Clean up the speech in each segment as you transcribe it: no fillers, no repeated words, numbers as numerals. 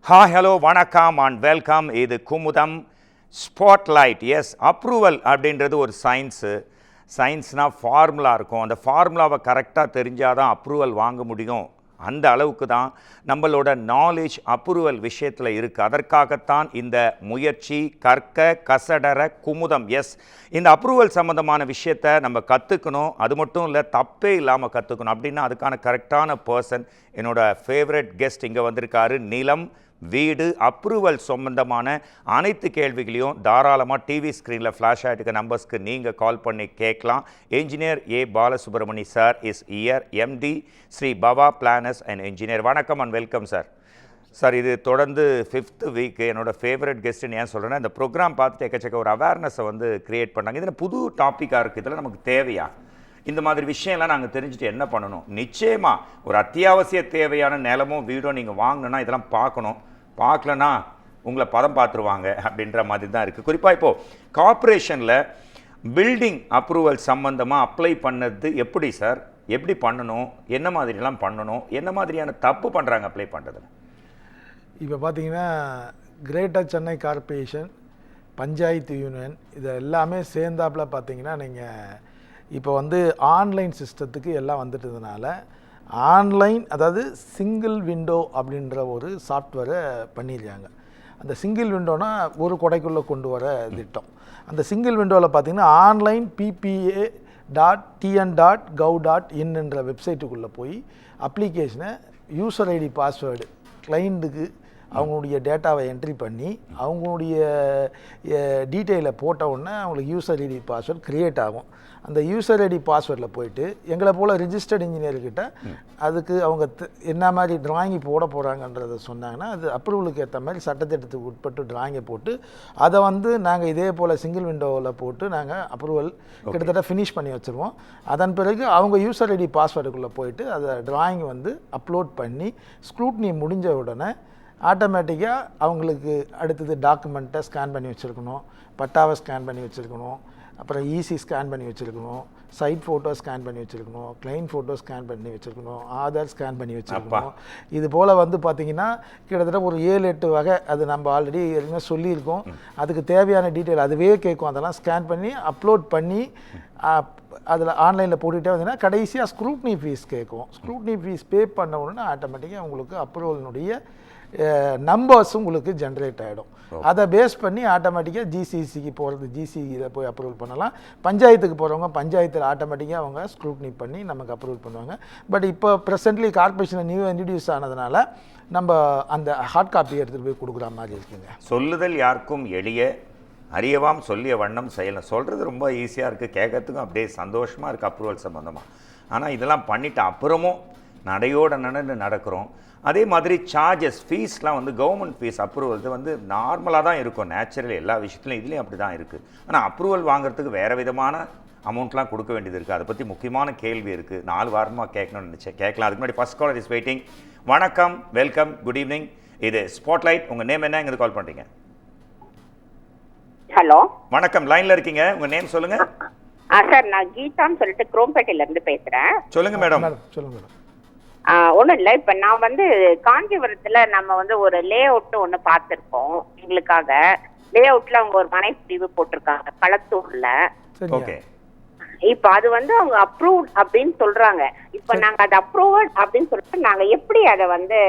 Hi hello வணக்கம் and welcome. இது Kumudam spotlight. S, approval அப்படின்றது ஒரு சயின்ஸ்னால் ஃபார்முலா இருக்கும். அந்த ஃபார்முலாவை கரெக்டாக தெரிஞ்சால் தான் அப்ரூவல் வாங்க முடியும். அந்த அளவுக்கு தான் நம்மளோட நாலேஜ் அப்ரூவல் விஷயத்தில் இருக்குது. அதற்காகத்தான் இந்த முயற்சி. கற்க கசடர குமுதம். எஸ், இந்த அப்ரூவல் சம்மந்தமான விஷயத்தை நம்ம கற்றுக்கணும். அது மட்டும் இல்லை, தப்பே இல்லாமல் கற்றுக்கணும். அப்படின்னா அதுக்கான கரெக்டான பர்சன், என்னோட ஃபேவரட் கெஸ்ட் இங்கே வந்திருக்காரு. நிலம் வீடு அப்ரூவல் சம்பந்தமான அனைத்து கேள்விகளையும் தாராளமாக டிவி ஸ்க்ரீனில் ஃப்ளாஷ் ஆகிட்டு நம்பர்ஸ்க்கு நீங்கள் கால் பண்ணி கேட்கலாம். Engineer A Balasubramani sir is our MD Shri Bava planners and engineer. வணக்கம் அண்ட் வெல்கம் சார். சார், இது தொடர்ந்து 5th வீக். என்னோட ஃபேவரட் கெஸ்ட்டுன்னு ஏன் சொல்கிறேன்னா, இந்த ப்ரோக்ராம் பார்த்துட்டு எக்கச்சக்க ஒரு அவேர்னஸை வந்து க்ரியேட் பண்ணாங்க. இதில் புது டாப்பிக்காக இருக்குது. இதெல்லாம் நமக்கு தேவையா? இந்த மாதிரி விஷயம்லாம் நாங்கள் தெரிஞ்சுட்டு என்ன பண்ணணும்? நிச்சயமாக ஒரு அத்தியாவசிய தேவையான நிலமோ வீடோ நீங்கள் வாங்கணுன்னா இதெல்லாம் பார்க்கணும். பார்க்கலன்னா உங்களை பதம் பார்த்துருவாங்க அப்படின்ற மாதிரி தான் இருக்குது. குறிப்பாக இப்போது கார்ப்பரேஷனில் பில்டிங் அப்ரூவல் சம்மந்தமாக அப்ளை பண்ணது எப்படி சார்? எப்படி பண்ணணும்? என்ன மாதிரிலாம் பண்ணணும்? என்ன மாதிரியான தப்பு பண்ணுறாங்க அப்ளை பண்ணுறதுல? இப்போ பார்த்தீங்கன்னா greater Chennai corporation, panchayat union, இது எல்லாமே சேர்ந்தாப்பில் பார்த்தீங்கன்னா நீங்கள் இப்போ வந்து ஆன்லைன் சிஸ்டத்துக்கு எல்லாம் வந்துட்டதுனால ஆன்லைன், அதாவது சிங்கிள் விண்டோ அப்படின்ற ஒரு சாஃப்ட்வேரை பண்ணியிருக்காங்க. அந்த சிங்கிள் விண்டோனா ஒரு கொடைக்குள்ளே கொண்டு வர திட்டம். அந்த சிங்கிள் விண்டோவில் பார்த்தீங்கன்னா ஆன்லைன் ppa.tn.gov.in வெப்சைட்டுக்குள்ளே போய் அப்ளிகேஷனை யூசர் ஐடி பாஸ்வேர்டு கிளைண்ட்டுக்கு அவங்களுடைய டேட்டாவை என்ட்ரி பண்ணி அவங்களுடைய டீட்டெயிலை போட்ட உடனே அவங்களுக்கு யூசர் ஐடி பாஸ்வேர்டு க்ரியேட் ஆகும். அந்த யூசர் ஐடி பாஸ்வேர்டில் போயிட்டு எங்களை போல் ரிஜிஸ்டர்ட் இன்ஜினியர்கிட்ட அதுக்கு அவங்க என்ன மாதிரி டிராயிங்கி போட போகிறாங்கன்றதை சொன்னாங்கன்னா அது அப்ரூவலுக்கு ஏற்ற மாதிரி சட்டத்திட்டத்துக்கு உட்பட்டு டிராயிங்கை போட்டு அதை வந்து நாங்கள் இதே போல் சிங்கிள் விண்டோவில் போட்டு நாங்கள் அப்ரூவல் கிட்டத்தட்ட ஃபினிஷ் பண்ணி வச்சுருவோம். அதன் பிறகு அவங்க யூசர் ஐடி பாஸ்வேர்டுக்குள்ளே போயிட்டு அதை டிராயிங் வந்து அப்லோட் பண்ணி ஸ்க்ரூட்னி முடிஞ்ச உடனே ஆட்டோமேட்டிக்காக அவங்களுக்கு அடுத்தது டாக்குமெண்ட்டை ஸ்கேன் பண்ணி வச்சுருக்கணும், பட்டாவை ஸ்கேன் பண்ணி வச்சுருக்கணும், அப்புறம் ஈசி ஸ்கேன் பண்ணி வச்சுருக்கணும், சைட் ஃபோட்டோ ஸ்கேன் பண்ணி வச்சுருக்கணும், கிளைண்ட் ஃபோட்டோ ஸ்கேன் பண்ணி வச்சுருக்கணும், ஆதார் ஸ்கேன் பண்ணி வச்சுருக்கணும். இது போல் வந்து பார்த்திங்கன்னா கிட்டத்தட்ட ஒரு 7-8 வகை அது நம்ம ஆல்ரெடி ஏற்கனவே சொல்லியிருக்கோம். அதுக்கு தேவையான டீட்டெயில் அதுவே கேட்கும். அதெல்லாம் ஸ்கேன் பண்ணி அப்லோட் பண்ணி அதில் ஆன்லைனில் போட்டுகிட்டே வந்தீங்கன்னா கடைசியாக ஸ்க்ரூட்னி ஃபீஸ் கேட்கும். ஸ்க்ரூட்னி ஃபீஸ் பே பண்ண உடனே ஆட்டோமேட்டிக்காக உங்களுக்கு அப்ரூவலினுடைய நம்பர்ஸும் உங்களுக்கு ஜென்ரேட் ஆகிடும். அதை பேஸ் பண்ணி ஆட்டோமேட்டிக்காக ஜிசிசிக்கு போகிறது ஜிசியில் போய் அப்ரூவல் பண்ணலாம். பஞ்சாயத்துக்கு போகிறவங்க பஞ்சாயத்தில் ஆட்டோமேட்டிக்காக அவங்க ஸ்க்ரூட்னி பண்ணி நமக்கு அப்ரூவல் பண்ணுவாங்க. பட் இப்போ ப்ரெசென்ட்லி கார்பரேஷன் நியூ இன்ட்ரடியூஸ் ஆனதுனால நம்ம அந்த ஹார்ட் காப்பி எடுத்துகிட்டு போய் கொடுக்குற மாதிரி இருக்குங்க. சொல்லுதல் யாருக்கும் எளிய, அறியவாம் சொல்லிய வண்ணம் செய்யலாம். சொல்கிறது ரொம்ப ஈஸியாக இருக்குது, கேட்கறதுக்கும் அப்படியே சந்தோஷமாக இருக்குது அப்ரூவல் சம்மந்தமாக. ஆனால் இதெல்லாம் பண்ணிவிட்டு அப்புறமும் நடையோடு நடக்கிறோம். அதே மாதிரி சார்ஜஸ், ஃபீஸ்லாம் வந்து கவர்மெண்ட் ஃபீஸ் அப்ரூவல் வந்து நார்மலாக தான் இருக்கும். நேச்சுரலி எல்லா விஷயத்துலையும் இதுலேயும் அப்படி தான் இருக்குது. ஆனால் அப்ரூவல் வாங்குறதுக்கு வேறு விதமான அமௌண்ட்லாம் கொடுக்க வேண்டியது இருக்குது. அதை பற்றி முக்கியமான கேள்வி இருக்குது. 4 வாரமாக கேட்கணும்னு நினச்சேன், கேட்கலாம். அதுக்கு முன்னாடி ஃபர்ஸ்ட் காலர் இஸ் வெயிட்டிங். வணக்கம், வெல்கம், குட் ஈவினிங். இது ஸ்பாட்லைட். உங்கள் நேம் என்ன? எங்கே கால் பண்ணுறீங்க? ஹலோ, வணக்கம், லைனில் இருக்கீங்க. உங்கள் நேம் சொல்லுங்கள். சார், நான் கீதான்னு சொல்லிட்டு குரோம்பேட்டையிலேருந்து பேசுகிறேன். சொல்லுங்கள் மேடம். சொல்லுங்கள் மேடம். ஒன்றும் இல்லை, இப்போ நான் வந்து காஞ்சிபுரத்தில் நம்ம வந்து ஒரு லே அவுட்னு ஒன்று பார்த்துருக்கோம். எங்களுக்காக லே அவுட்டில் அவங்க ஒரு மனை பிரிவு போட்டிருக்காங்க களத்தூரில். ஓகே, இப்போ அது வந்து அவங்க அப்ரூவ்ட் அப்படின்னு சொல்கிறாங்க. இப்போ நாங்கள் அது அப்ரூவ்ட் அப்படின்னு சொல்லிட்டு நாங்கள் எப்படி அதை வந்து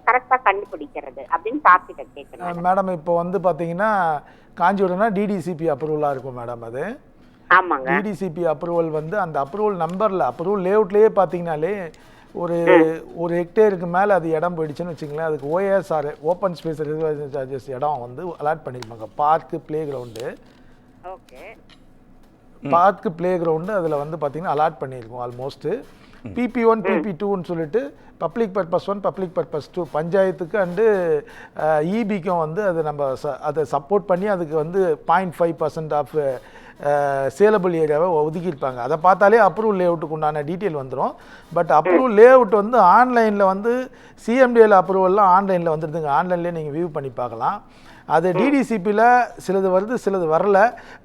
கரெக்டாக கண்டுபிடிக்கிறது அப்படின்னு சாப்பிட்டு கேட்கணும் மேடம். இப்போ வந்து பார்த்தீங்கன்னா காஞ்சிபுரம்னா டிடிசிபி அப்ரூவலாக இருக்கும் மேடம். அது ஆமாங்க. டிடிசிபி அப்ரூவல் வந்து அந்த அப்ரூவல் நம்பரில் அப்ரூவல் லேஅவுட்லேயே பார்த்தீங்கன்னாலே ஒரு ஹெக்டேருக்கு மேலே அது இடம் போயிடுச்சுன்னு வச்சுங்களேன், அதுக்கு OSR open space reservation charges இடம் வந்து அலாட் பண்ணியிருப்பாங்க. Park, play ground, okay, park play ground அதில் வந்து பார்த்தீங்கன்னா அலாட் பண்ணியிருக்கோம். ஆல்மோஸ்ட்டு PP1 PP2ன்னு சொல்லிட்டு பப்ளிக் பர்பஸ் 1 பப்ளிக் பர்பஸ் 2 பஞ்சாயத்துக்கு அண்டு இபிக்கும் வந்து அது நம்ம அதை சப்போர்ட் பண்ணி அதுக்கு வந்து 0.5% ஆஃப் சேலபிள் ஏரியாவை ஒதுக்கியிருப்பாங்க. அதை பார்த்தாலே அப்ரூவல் லேஅவுட்டுக்கு உண்டான டீட்டெயில் வந்துடும். பட் அப்ரூவல் லேஅவுட் வந்து ஆன்லைனில் வந்து சிஎம்டிஎல் அப்ரூவல்லாம் ஆன்லைனில் வந்துடுதுங்க. ஆன்லைன்லேயே நீங்கள் வியூ பண்ணி பார்க்கலாம். அது டிடிசிபியில் சிலது வருது சிலது வரல.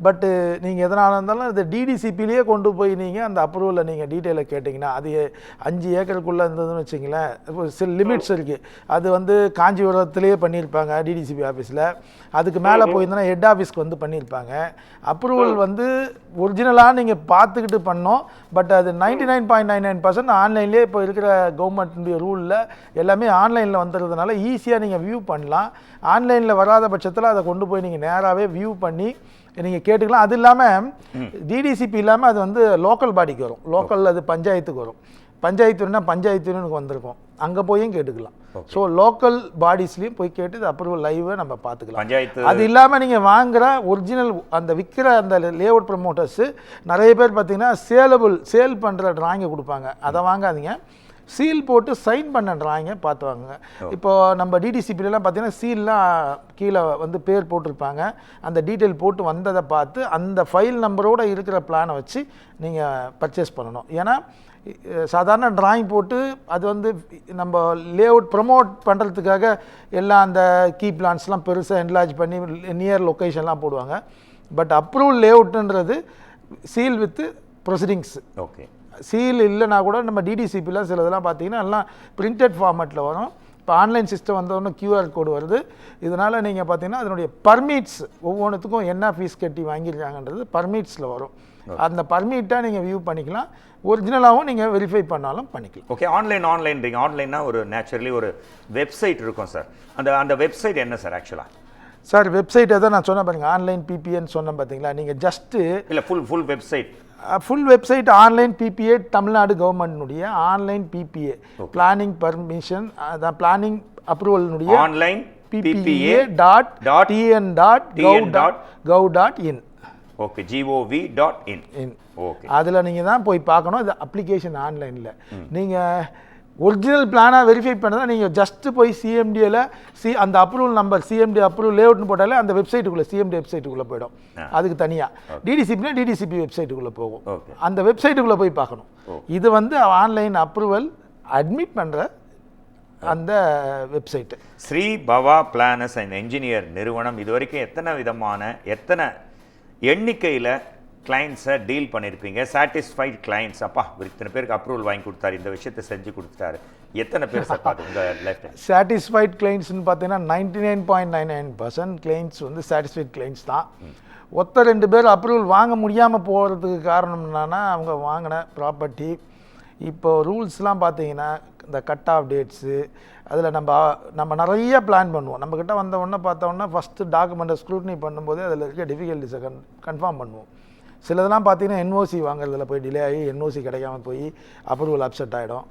பட்டு நீங்கள் எதனால இருந்தாலும் அது டிடிசிபிலேயே கொண்டு போய் நீங்கள் அந்த அப்ரூவலில் நீங்கள் டீட்டெயிலை கேட்டிங்கன்னா அது 5 ஏக்கருக்குள்ளே இருந்ததுன்னு வச்சிங்களேன். இப்போ சில லிமிட்ஸ் இருக்குது. அது வந்து காஞ்சிபுரத்துலேயே பண்ணியிருப்பாங்க டிடிசிபி ஆஃபீஸில். அதுக்கு மேலே போயிருந்தோன்னா ஹெட் ஆஃபீஸ்க்கு வந்து பண்ணியிருப்பாங்க. அப்ரூவல் வந்து ஒரிஜினலாக நீங்கள் பார்த்துக்கிட்டு பண்ணோம். பட் அது 99.99% ஆன்லைன்லேயே இப்போ இருக்கிற கவர்மெண்ட்டுடைய ரூலில் எல்லாமே ஆன்லைனில் வந்துடுறதுனால ஈஸியாக நீங்கள் வியூ பண்ணலாம். ஆன்லைனில் வராத பட்சத்தில் அதை கொண்டு போய் நீங்கள் நேராகவே வியூ பண்ணி நீங்கள் கேட்டுக்கலாம். அது இல்லாமல் டிடிசிபி இல்லாமல் அது வந்து லோக்கல் பாடிக்கு வரும். லோக்கல் அது பஞ்சாயத்துக்கு வரும். பஞ்சாயத்துன்னு வந்திருக்கும், அங்கே போயும் கேட்டுக்கலாம். ஸோ லோக்கல் பாடிஸ்லேயும் போய் கேட்டு இது அப்ரூவல் லைவை நம்ம பார்த்துக்கலாம். அது இல்லாமல் நீங்கள் வாங்குகிற ஒரிஜினல் அந்த விற்கிற அந்த லேஅவுட் ப்ரமோட்டர்ஸு நிறைய பேர் பார்த்தீங்கன்னா சேல் பண்ணுற டிராயிங்கை கொடுப்பாங்க. அதை வாங்காதீங்க. சீல் போட்டு சைன் பண்ண டிராயிங்கை பார்த்து வாங்குங்க. இப்போது நம்ம டிடிசிபிலலாம் பார்த்தீங்கன்னா சீல்லாம் கீழே வந்து பேர் போட்டிருப்பாங்க. அந்த டீட்டெயில் போட்டு வந்ததை பார்த்து அந்த ஃபைல் நம்பரோடு இருக்கிற பிளானை வச்சு நீங்கள் பர்ச்சேஸ் பண்ணணும். ஏன்னா சாதாரண டிராயிங் போட்டு அது வந்து நம்ம லேஅவுட் ப்ரமோட் பண்ணுறதுக்காக எல்லாம் அந்த கீ பிளான்ஸ்லாம் பெருசாக என்லார்ஜ் பண்ணி நியர் லொக்கேஷன்லாம் போடுவாங்க. பட் அப்ரூவல் லேஅவுட்டுன்றது seal with proceedings. Okay, seal இல்லைனா கூட நம்ம டிடிசிபியில் சில இதெல்லாம் பார்த்தீங்கன்னா எல்லாம் பிரிண்டட் ஃபார்மேட்டில் வரும். இப்போ ஆன்லைன் சிஸ்டம் வந்தோடனே QR கோடு வருது. இதனால் நீங்கள் பார்த்தீங்கன்னா அதனுடைய பர்மிட்ஸ் ஒவ்வொன்றுத்துக்கும் என்ன ஃபீஸ் கட்டி வாங்கியிருக்காங்கன்றது பர்மிட்ஸில் வரும். அந்த பர்மிட்டை நீங்கள் வியூ பண்ணிக்கலாம். ஒரிஜினலாகவும் நீங்கள் வெரிஃபை பண்ணாலும் பண்ணிக்கலாம். ஓகே, ஆன்லைன்னா ஒரு நேச்சுரலி ஒரு வெப்சைட் இருக்கும் சார். அந்த வெப்சைட் என்ன சார் ஆக்சுவலாக? சார் வெப்சைட் எதை நான் சொன்னேன் பாருங்கள், ஆன்லைன் பிபிஏன்னு சொன்னேன் பார்த்தீங்களா. நீங்கள் ஜஸ்ட்டு இல்லை full website online PPA Tamil Nadu கவர்மெண்ட்னுடைய ஆன்லைன் பிபிஏ பிளானிங் பர்மிஷன் அதான் பிளானிங் அப்ரூவல்னுடைய online ppa.tn.gov.in. Okay, gov.in. Okay, அதில் நீங்கள் தான் போய் பார்க்கணும். இது அப்ளிகேஷன் ஆன்லைனில். நீங்கள் ஒரிஜினல் பிளானாக வெரிஃபை பண்ணதான் நீங்கள் ஜஸ்ட்டு போய் சிஎம்டியில் அந்த அப்ரூவல் நம்பர் சிஎம்டி அப்ரூவல் லேஅவுட்னு போட்டாலே அந்த வெப்சைட்டுக்குள்ளே சிஎம்டி வெப்சைட்டுக்குள்ளே போயிடும். அதுக்கு தனியாக டிடிசிபி வெப்சைட்டுக்குள்ளே போகும். அந்த வெப்சைட்டுக்குள்ளே போய் பார்க்கணும். இது வந்து ஆன்லைன் அப்ரூவல் அட்மிட் பண்ணுற அந்த website. Shri Bava planners and engineer நிறுவனம் இது வரைக்கும் எத்தனை எண்ணிக்கையில் கிளைண்ட்ஸை டீல் பண்ணியிருப்பீங்க? சாட்டிஸ்ஃபைட் கிளைண்ட்ஸ், அப்பா இத்தனை பேருக்கு அப்ரூவல் வாங்கி கொடுத்தாரு, இந்த விஷயத்தை செஞ்சு கொடுத்துட்டாரு, எத்தனை பேர் சார் பார்த்து உங்கள் லைஃப் டைம்? சாட்டிஸ்ஃபைட் கிளைண்ட்ஸ்னு பார்த்தீங்கன்னா 99.99% கிளைண்ட்ஸ் வந்து சாட்டிஸ்ஃபைட் கிளைண்ட்ஸ் தான். 2 பேர் அப்ரூவல் வாங்க முடியாமல் போகிறதுக்கு காரணம் என்னன்னா அவங்க வாங்கின ப்ராப்பர்ட்டி. இப்போ ரூல்ஸ்லாம் பார்த்தீங்கன்னா இந்த கட் ஆஃப் டேட்ஸு அதில் நம்ம நிறைய பிளான் பண்ணுவோம். நம்மக்கிட்ட வந்தவொடனே பார்த்தோன்னா ஃபஸ்ட்டு டாக்குமெண்ட்டை ஸ்க்ரூட்னி பண்ணும்போது அதில் இருக்க டிஃபிகல்ட்டிஸை கன்ஃபார்ம் பண்ணுவோம். சிலதெல்லாம் பார்த்தீங்கன்னா என்ஓசி வாங்குறதுல போய் டிலே ஆகி என்ஓசி கிடைக்காம போய் அப்ரூவல் அப்செட் ஆகிடும்.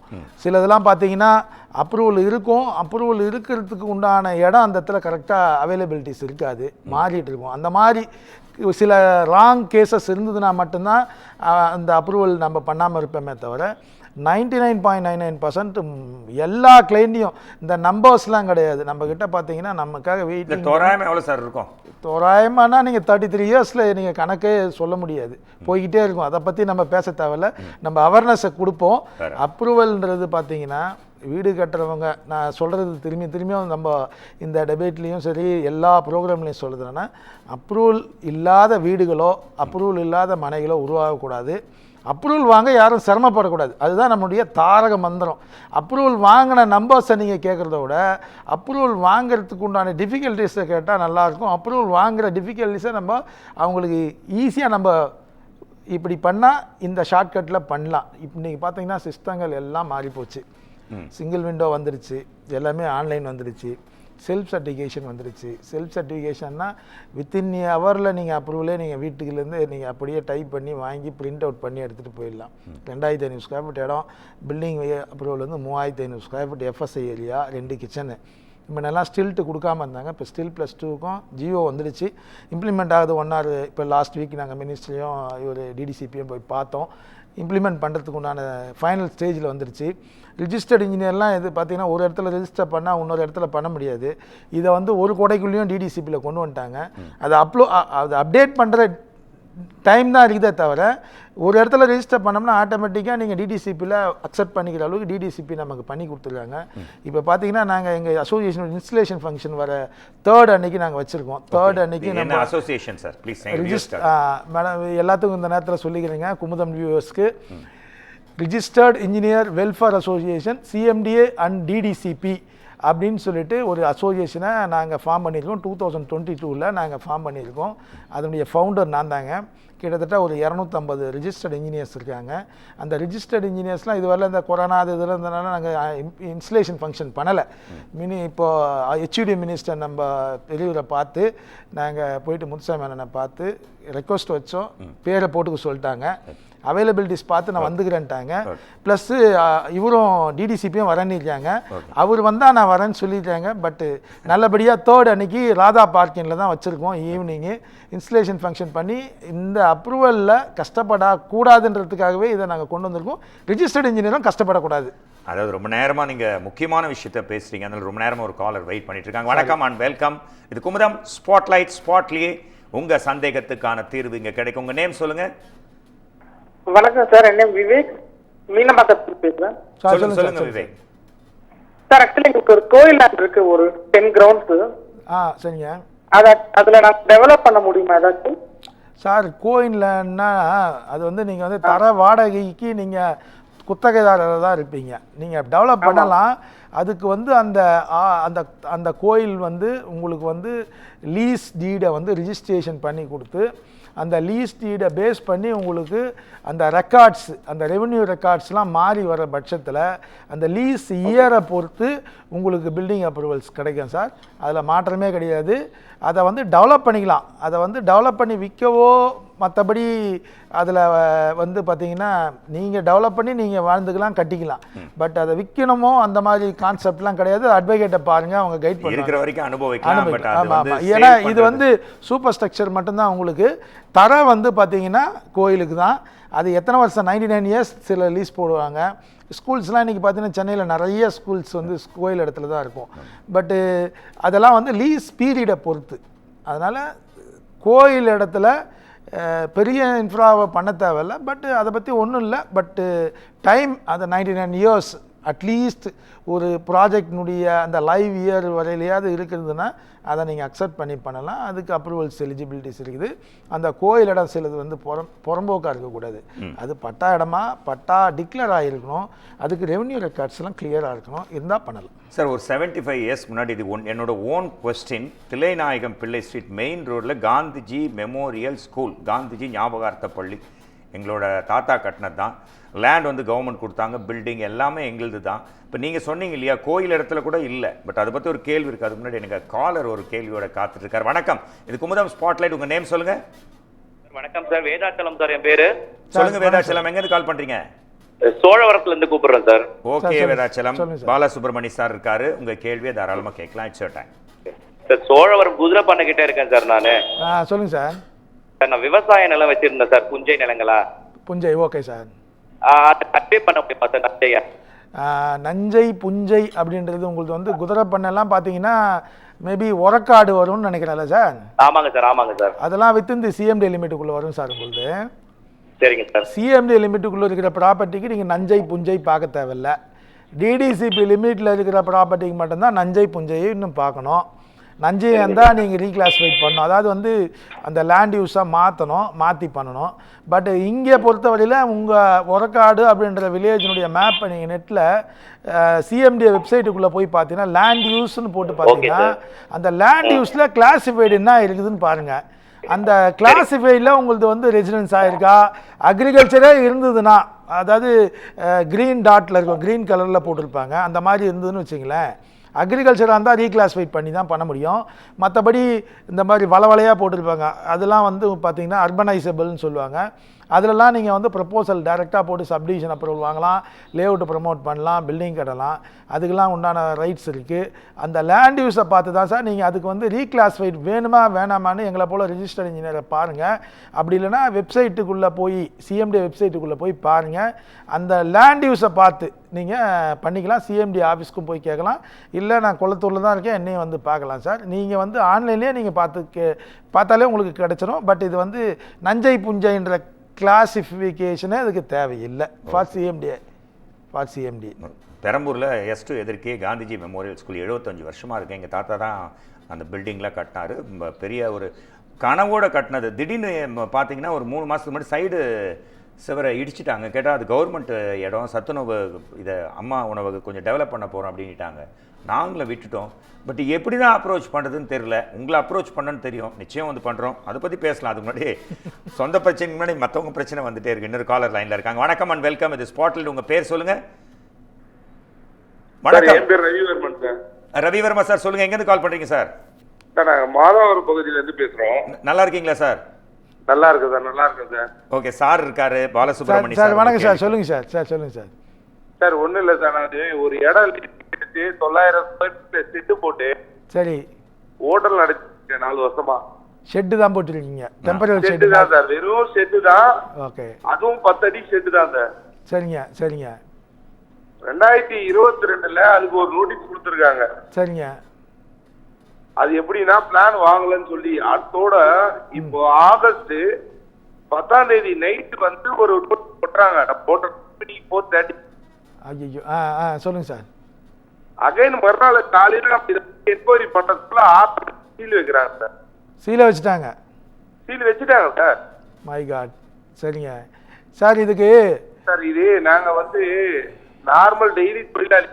சிலதெல்லாம் பார்த்தீங்கன்னா அப்ரூவல் இருக்கிறதுக்கு உண்டான இடம் அந்த இடத்துல கரெக்டாக அவைலபிலிட்டிஸ் இருக்காது, மாறிட்டு இருக்கும். அந்த மாதிரி சில ராங் கேசஸ் இருந்ததுன்னா மட்டும்தான் அந்த அப்ரூவல் நம்ம பண்ணாமல் இருப்போமே தவிர 99.99% எல்லா கிளைண்ட்டையும் இந்த நம்பர்ஸ்லாம் கிடையாது. நம்மக்கிட்ட பார்த்தீங்கன்னா நமக்காக வெயிட்டிங். தோராயமாக எவ்வளோ சார் இருக்கும்? தோராயமானா நீங்கள் 33 இயர்ஸில் நீங்கள் கணக்கே சொல்ல முடியாது, போய்கிட்டே இருக்கும். அதை பற்றி நம்ம பேச தேவையில்ல. நம்ம அவேர்னஸை கொடுப்போம். அப்ரூவல்ன்றது பார்த்தீங்கன்னா வீடு கட்டுறவங்க, நான் சொல்கிறது திரும்பியும் நம்ம இந்த டெபேட்லேயும் சரி எல்லா ப்ரோக்ராம்லேயும் சொல்கிறதுனா அப்ரூவல் இல்லாத வீடுகளோ அப்ரூவல் இல்லாத மனைகளோ உருவாகக்கூடாது. அப்ரூவல் வாங்க யாரும் சிரமப்படக்கூடாது. அதுதான் நம்முடைய தாரக மந்திரம். அப்ரூவல் வாங்கின நம்பர்ஸை நீங்கள் கேட்குறத விட அப்ரூவல் வாங்கிறதுக்கு உண்டான டிஃபிகல்ட்டிஸை கேட்டால் நல்லாயிருக்கும். அப்ரூவல் வாங்குகிற டிஃபிகல்ட்டிஸை நம்ம அவங்களுக்கு ஈஸியாக நம்ம இப்படி பண்ணால் இந்த ஷார்ட்கட்டில் பண்ணலாம். இப்போ நீங்கள் பார்த்தீங்கன்னா சிஸ்டங்கள் எல்லாம் மாறிப்போச்சு. சிங்கிள் விண்டோ வந்துருச்சு, எல்லாமே ஆன்லைன் வந்துருச்சு, செல்ஃப் சர்டிஃபிகேஷன் வந்துருச்சு. செல்ஃப் சர்டிஃபிகேஷன்னா வித்தின் ஹவரில் நீங்கள் அப்ரூவலே நீங்கள் வீட்டுக்குலேருந்து நீங்கள் அப்படியே டைப் பண்ணி வாங்கி பிரிண்ட் அவுட் பண்ணி எடுத்துகிட்டு போயிடலாம். 2500 ஸ்கொயர் ஃபீட் இடம், பில்டிங் அப்ரூவல் வந்து 3500 square feet, FSI area, 2 kitchen. இப்போ நல்லா ஸ்டில்ட்டு கொடுக்காமல் இருந்தாங்க. இப்போ ஸ்டில் +2க்கும் ஜியோ வந்துடுச்சு. இம்ப்ளிமெண்ட் ஆகுது 1 hour. இப்போ லாஸ்ட் வீக் நாங்கள் மினிஸ்ட்ரியும் இவர் டிடிசிபியும் போய் பார்த்தோம். இம்ப்ளிமெண்ட் பண்ணுறதுக்கு உண்டான ஃபைனல் ஸ்டேஜில் வந்துருச்சு. ரிஜிஸ்டர்ட் இன்ஜினியர்லாம் இது பார்த்தீங்கன்னா ஒரு இடத்துல ரெஜிஸ்டர் பண்ணால் இன்னொரு இடத்துல பண்ண முடியாது. இதை வந்து ஒரு கொடைக்குள்ளேயும் டிடிசிபியில் கொண்டு வந்துட்டாங்க. அதை அப்டேட் பண்ணுற டைம் தான் இருக்குதே தவிர ஒரு இடத்துல ரெஜிஸ்டர் பண்ணோம்னா ஆட்டோமேட்டிக்காக நீங்கள் டிடிசிபியில் அக்செப்ட் பண்ணிக்கிற அளவுக்கு டிடிசிபி நமக்கு பண்ணி கொடுத்துருக்காங்க. இப்போ பார்த்தீங்கன்னா நாங்கள் எங்கள் அசோசியேஷன் இன்ஸ்டலேஷன் ஃபங்க்ஷன் வர 3rd அன்னைக்கு நாங்கள் வச்சுருக்கோம். 3rd அன்னைக்கு நம்ம association sir please register madam எல்லாத்துக்கும் இந்த நேரத்தில் சொல்லிக்கிறேங்க குமுதம் வியூவர்ஸ்க்கு. Registered engineer welfare association CMDA and DTCP அப்படின்னு சொல்லிட்டு ஒரு அசோசியேஷனை நாங்கள் ஃபார்ம் பண்ணியிருக்கோம். 2022 நாங்கள் ஃபார்ம் பண்ணியிருக்கோம். அதனுடைய ஃபவுண்டர் நான் தாங்க. கிட்டத்தட்ட ஒரு 250 ரிஜிஸ்டர்ட் இன்ஜினியர்ஸ் இருக்காங்க. அந்த ரிஜிஸ்டர்ட் இன்ஜினியர்ஸ்லாம் இதுவரை இந்த கொரோனா இதில் இருந்தனால நாங்கள் இன்ஸ்டலேஷன் ஃபங்க்ஷன் பண்ணலை. இப்போது ஹெச்யூடி மினிஸ்டர் நம்ம பெரியவரை பார்த்து நாங்கள் போயிட்டு முத்துசாமி அண்ணனை பார்த்து ரெக்வஸ்ட் வச்சோம். பேரை போட்டுக்க சொல்லிட்டாங்க. அவைலபிலிட்டிஸ் பார்த்து நான் வந்துக்கிறேன்ட்டாங்க. ப்ளஸ்ஸு இவரும் டிடிசிபியும் வரேன்னிருக்காங்க. அவர் வந்தால் நான் வரேன்னு சொல்லிட்டாங்க. பட்டு நல்லபடியாக 3rd அன்னைக்கு ராதா பார்க்கிங்கில் தான் வச்சுருக்கோம். ஈவினிங்கு இன்ஸ்டலேஷன் ஃபங்க்ஷன் பண்ணி இந்த அப்ரூவலில் கஷ்டப்படக்கூடாதுன்றதுக்காகவே இதை நாங்கள் கொண்டு வந்திருக்கோம். ரிஜிஸ்டர்ட் இன்ஜினியரும் கஷ்டப்படக்கூடாது. அதாவது ரொம்ப நேரமாக நீங்கள் முக்கியமான விஷயத்தை பேசுகிறீங்க. அதனால் ரொம்ப நேரமாக ஒரு காலர் வெயிட் பண்ணிட்டு இருக்காங்க. வணக்கம் அண்ட் வெல்கம். இது குமுதம் ஸ்பாட்லைட். ஸ்பாட்லேயே உங்கள் சந்தேகத்துக்கான தீர்வு இங்கே கிடைக்கும். உங்கள் நேம் சொல்லுங்கள். வணக்கம் சார், என் நேம் விவேக், மீனம்பாக்கத்துல பேசுறேன். சொல்லுங்க விவேக். சார் ஆக்சுவலி எங்களுக்கு ஒரு கோயில் லேண்ட் இருக்கு, ஒரு 10 கிரவுண்ட்ஸ். சரிங்க. அதில் நான் டெவலப் பண்ண முடியுமா ஏதாச்சும்? சார் கோயில்லன்னா அது வந்து நீங்கள் வந்து தர வாடகைக்கு நீங்கள் குத்தகைதாரர் தான் இருப்பீங்க. நீங்கள் டெவலப் பண்ணலாம். அதுக்கு வந்து அந்த அந்த அந்த கோயில் வந்து உங்களுக்கு வந்து லீஸ் டீடை வந்து ரிஜிஸ்ட்ரேஷன் பண்ணி கொடுத்து அந்த லீஸ் டீடை பேஸ் பண்ணி உங்களுக்கு அந்த ரெக்கார்ட்ஸ், அந்த ரெவென்யூ ரெக்கார்ட்ஸ்லாம் மாறி வர பட்சத்தில் அந்த லீஸ் இயரை பொறுத்து உங்களுக்கு பில்டிங் அப்ரூவல்ஸ் கிடைக்கும் சார். அதில் மாற்றமே கிடையாது. அதை வந்து டெவலப் பண்ணிக்கலாம். அதை வந்து டெவலப் பண்ணி விற்கவோ மற்றபடி அதில் வந்து பார்த்தீங்கன்னா நீங்கள் டெவலப் பண்ணி நீங்கள் வாழ்ந்துக்கலாம், கட்டிக்கலாம். பட் அதை விற்கணுமோ அந்த மாதிரி கான்செப்ட்லாம் கிடையாது. அட்வொகேட்டை பாருங்கள், அவங்க கைட் பண்ணுற வரைக்கும் அனுபவிக்கலாம். ஆமாம். ஏன்னா இது வந்து சூப்பர் ஸ்ட்ரக்சர் மட்டும்தான் உங்களுக்கு. தர வந்து பார்த்தீங்கன்னா கோயிலுக்கு தான். அது எத்தனை வருஷம் 99 இயர்ஸ் சில லீஸ் போடுவாங்க. ஸ்கூல்ஸ்லாம் இன்றைக்கி பார்த்தீங்கன்னா சென்னையில் நிறைய ஸ்கூல்ஸ் வந்து கோயில் இடத்துல தான் இருக்கும். பட்டு அதெல்லாம் வந்து லீஸ் பீரியடை பொறுத்து. அதனால் கோயில் இடத்துல பெரிய இன்ஃப்ராவை பண்ண தேவையில்லை. பட் அதை பற்றி ஒன்றும் இல்லை. பட்டு டைம் அது 99 இயர்ஸ் அட்லீஸ்ட் ஒரு ப்ராஜெக்டினுடைய அந்த லைவ் இயர் வரையிலையாவது இருக்கிறதுனா அதை நீங்கள் அக்செப்ட் பண்ணி பண்ணலாம். அதுக்கு அப்ரூவல்ஸ் எலிஜிபிலிட்டிஸ் இருக்குது. அந்த கோயில் இடம் சிலது வந்து புறம்போக்காக இருக்கக்கூடாது. அது பட்டா இடமா பட்டா டிக்ளேர் ஆகிருக்கணும். அதுக்கு ரெவென்யூ ரெக்கார்ட்ஸ்லாம் கிளியராக இருக்கணும். இருந்தால் பண்ணலாம் சார். ஒரு 75 இயர்ஸ் முன்னாடி இது என்னோட ஓன் கொஸ்டின். தில்லைநாயகம் பிள்ளை ஸ்ட்ரீட் மெயின் ரோடில் காந்திஜி மெமோரியல் ஸ்கூல், காந்திஜி ஞாபகார்த்த பள்ளி எங்களோட தாத்தா கட்டினது தான். லேண்ட் வந்து கவர்மெண்ட் கொடுத்தாங்க. பில்டிங் எல்லாமே எங்களுது தான். இப்போ நீங்கள் சொன்னீங்க இல்லையா, கோயில் இடத்துல கூட இல்லை. பட் அதை பற்றி ஒரு கேள்வி இருக்குது. அதுக்கு முன்னாடி எனக்கு காலர் ஒரு கேள்வியோட காத்துட்ருக்கார். வணக்கம், இது குமுதம் ஸ்பாட்லைட். உங்கள் நேம் சொல்லுங்கள். வணக்கம் சார், வேதாச்சலம் சார் என் பேர். சொல்லுங்கள் வேதாச்சலம், எங்கேருந்து கால் பண்ணுறீங்க? சோழவரத்துலேருந்து கூப்பிடுறேன் sir. Okay Vedachalam, Balasubramani sir இருக்காரு. உங்கள் கேள்வியை தாராளமாக கேட்கலாம். It's your time. Sir Cholavaram குதிரை பண்ணக்கிட்டே இருக்கேன் சார் நான். சொல்லுங்கள் சார். சார் நான் விவசாய நிலம் வச்சுருந்தேன் சார், புஞ்சை நிலங்களா? புஞ்சை. Okay sir. அட்வே பண்ண முடியுமா சார் நஞ்சையா? நஞ்சை புஞ்சை அப்படின்றது உங்களுக்கு வந்து குதிரை பண்ணெல்லாம் பார்த்தீங்கன்னா மேபி உரக்காடு வரும்னு நினைக்கிறேன்ல சார்? ஆமாங்க சார், ஆமாங்க சார். அதெல்லாம் வித் இந்த சிஎம்டி லிமிட்டுக்குள்ளே வரும் சார் உங்களுக்கு. சரிங்க சார். சிஎம்டி லிமிட்டுக்குள்ளே இருக்கிற ப்ராப்பர்ட்டிக்கு நீங்கள் நஞ்சை புஞ்சை பார்க்க தேவையில்லை. டிடிசிபி லிமிட்டில் இருக்கிற ப்ராப்பர்ட்டிக்கு மட்டும்தான் நஞ்சை புஞ்சையை இன்னும் பார்க்கணும். நஞ்சை இருந்தால் நீங்கள் ரீக்ளாஸிஃபைட் பண்ணணும். அதாவது வந்து அந்த லேண்ட் யூஸாக மாற்றி பண்ணணும். பட் இங்கே பொறுத்தவரையில் உங்கள் உரக்காடு அப்படின்ற வில்லேஜினுடைய மேப்பை நீங்கள் நெட்டில் சிஎம்டி வெப்சைட்டுக்குள்ளே போய் பார்த்தீங்கன்னா லேண்ட் யூஸ்ன்னு போட்டு பார்த்தீங்கன்னா அந்த லேண்ட் யூஸில் கிளாஸிஃபைடு என்ன இருக்குதுன்னு பாருங்கள். அந்த கிளாஸிஃபைடில் உங்களுக்கு வந்து ரெசிடென்ஸ் ஆகிருக்கா, அக்ரிகல்ச்சரே இருந்ததுன்னா, அதாவது க்ரீன் டாட்டில் இருக்கும், க்ரீன் கலரில் போட்டிருப்பாங்க, அந்த மாதிரி இருந்ததுன்னு வச்சிங்களேன், அக்ரிகல்ச்சராக இருந்தால் ரீக்ளாஸிஃபைட் பண்ணி தான் பண்ண முடியும். மற்றபடி இந்த மாதிரி வலையாக போட்டிருப்பாங்க, அதெல்லாம் வந்து பார்த்திங்கன்னா அர்பனைசபிள்னு சொல்லுவாங்க. அதிலலாம் நீங்கள் வந்து ப்ரப்போசல் டைரெக்டாக போட்டு சப்டிவிஷன் அப்ரூவல் வாங்கலாம், லேஅவுட் ப்ரமோட் பண்ணலாம், பில்டிங் கட்டலாம், அதுக்கெல்லாம் உண்டான ரைட்ஸ் இருக்குது. அந்த லேண்ட் யூஸை பார்த்து தான் சார் நீங்கள் அதுக்கு வந்து ரீக்ளாஸிஃபைட் வேணுமா வேணாமான்னு எங்களை போல் ரிஜிஸ்டர் இன்ஜினியரை பாருங்கள். அப்படி இல்லைனா வெப்சைட்டுக்குள்ளே போய் சிஎம்டி வெப்சைட்டுக்குள்ளே போய் பாருங்கள். அந்த லேண்ட் யூஸை பார்த்து நீங்கள் பண்ணிக்கலாம். சிஎம்டி ஆஃபீஸ்க்கும் போய் கேட்கலாம், இல்லை நான் குளத்தூரில் தான் இருக்கேன் என்னையும் வந்து பார்க்கலாம் சார். நீங்கள் வந்து ஆன்லைன்லேயே நீங்கள் பார்த்தாலே உங்களுக்கு கிடச்சிரும். பட் இது வந்து நஞ்சை புஞ்சைன்ற கிளாசிஃபிகேஷனே அதுக்கு தேவையில்லை ஃபார் சிஎம்டி. பெரம்பூரில் எஸ்2 எதிர்க்கே காந்திஜி மெமோரியல் ஸ்கூல் 75 வருஷமாக இருக்குது. எங்கள் தாத்தா தான் அந்த பில்டிங்லாம் கட்டினார். பெரிய ஒரு கனவோடு கட்டினது. திடீர்னு பார்த்தீங்கன்னா ஒரு 3 மாதத்துக்கு முன்னாடி சைடு சிவரை இடிச்சிட்டாங்க. கேட்டால் அது கவர்மெண்ட் இடம், சத்துணவு இதை அம்மா உணவு கொஞ்சம் டெவலப் பண்ண போகிறோம் அப்படின்ட்டாங்க. நாங்களும் விட்டுட்டோம். பட் எப்படி தான் அப்ரோச் பண்ணுறதுன்னு தெரியல. உங்களை அப்ரோச் பண்ணணுன்னு தெரியும், நிச்சயம் வந்து பண்ணுறோம். அதை பற்றி பேசலாம். அதுக்கு முன்னாடி சொந்த பிரச்சனைக்கு முன்னாடி மற்றவங்க பிரச்சனை வந்துட்டே இருக்கு. இன்னொரு காலர் லைனில் இருக்காங்க. வணக்கம் அண்ட் வெல்கம். இது ஸ்பாட்லைட். உங்கள் பேர் சொல்லுங்கள். வணக்கம். என் பேர் ரவிவர்மன் சார். ரவிவர்மா சார், சொல்லுங்கள். எங்கேருந்து கால் பண்ணுறீங்க சார்? சார் நாங்கள் மாதவரம் பகுதியிலேருந்து பேசுகிறோம். நல்லா இருக்கீங்களா சார்? நல்லா இருக்கு சார், நல்லா இருக்கேன் சார். ஓகே, சார் இருக்காரு, பாலசுப்ரமணியம் சார். வணக்கம் சார், சொல்லுங்கள் சார். சொல்லுங்கள் சார். சார் ஒன்றும் இல்லை சார், நான் ஒரு இடம் எடுத்து 900 ஸ்கொயர் ஃபீட் ஷெட்டு போட்டு சரி ஹோட்டல் நடத்திருக்கேன் 4 வருஷமா. ஷெட்டு தான் போட்டுருக்கீங்க? டெம்பரரி ஷெட்டு தான் சார், வெறும் ஷெட்டு தான். ஓகே. அதுவும் 10 அடி ஷெட்டு தான் சார். சரிங்க. 2022ல் அதுக்கு ஒரு நோட்டீஸ் கொடுத்துருக்காங்க. சரிங்க. அது எப்படின்னா பிளான் வாங்கலன்னு சொல்லி அதோட இப்போ ஆகஸ்ட் 10ஆம் தேதி நைட் வந்து ஒரு போட்டுறாங்க. போட்ட 4:30. ஐயோ, சொல்லுங்க சார். அகைன் மறுநாள் காலையில என்கொயரி பண்றதுக்குள்ள சீல் வைக்கிறாங்க சார். சீலை வச்சுட்டாங்க? சீல் வச்சுட்டாங்க சார். My god. சரிங்க சார். இதுக்கு சார் இது நாங்க வந்து நார்மல் டெய்லி தொழிலாளி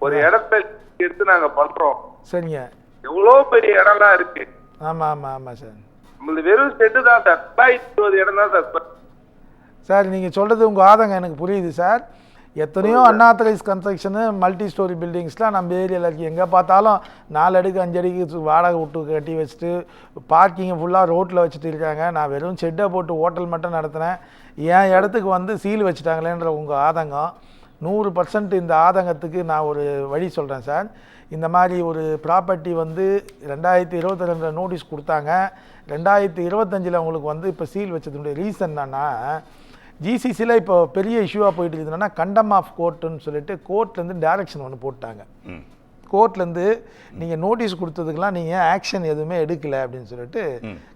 ஒரு இடத்த எடுத்து நாங்க பண்றோம். சரிங்க. எவ்வளவு பெரிய இடம்லாம் இருக்கு. ஆமா சார். நம்மளுக்கு வெறும் செட்டு தான் சார். 20 இடம் தான் சார். சார் நீங்கள் சொல்கிறது உங்கள் ஆதங்கம் எனக்கு புரியுது சார். எத்தனையோ அன்ஆத்தரைஸ் கன்ஸ்ட்ரக்ஷனு மல்டி ஸ்டோரி பில்டிங்ஸ்லாம் நம்ம ஏரியாவில் இருக்குது. எங்கே பார்த்தாலும் 4 அடுக்கு 5 அடுக்கு வாடகை விட்டு கட்டி வச்சுட்டு பார்க்கிங்கை ஃபுல்லாக ரோட்டில் வச்சுட்டு இருக்காங்க. நான் வெறும் ஷெட்டை போட்டு ஹோட்டல் மட்டும் நடத்தினேன். என் இடத்துக்கு வந்து சீல் வச்சுட்டாங்களேன்ற உங்கள் ஆதங்கம் 100% இந்த ஆதங்கத்துக்கு நான் ஒரு வழி சொல்கிறேன் சார். இந்த மாதிரி ஒரு ப்ராப்பர்ட்டி வந்து 2022 நோட்டீஸ் கொடுத்தாங்க. 2025 உங்களுக்கு வந்து இப்போ சீல் வச்சதுடைய ரீசன் என்னன்னா, ஜிசிசியில் இப்போ பெரிய இஷ்யூவாக போயிட்டு இருக்குதுன்னா கண்டம் ஆஃப் கோர்ட்டுன்னு சொல்லிட்டு கோர்ட்லேருந்து டைரக்ஷன் ஒன்று போட்டாங்க. கோர்ட்லேருந்து நீங்கள் நோட்டீஸ் கொடுத்ததுக்கெலாம் நீங்கள் ஆக்ஷன் எதுவுமே எடுக்கலை அப்படின்னு சொல்லிட்டு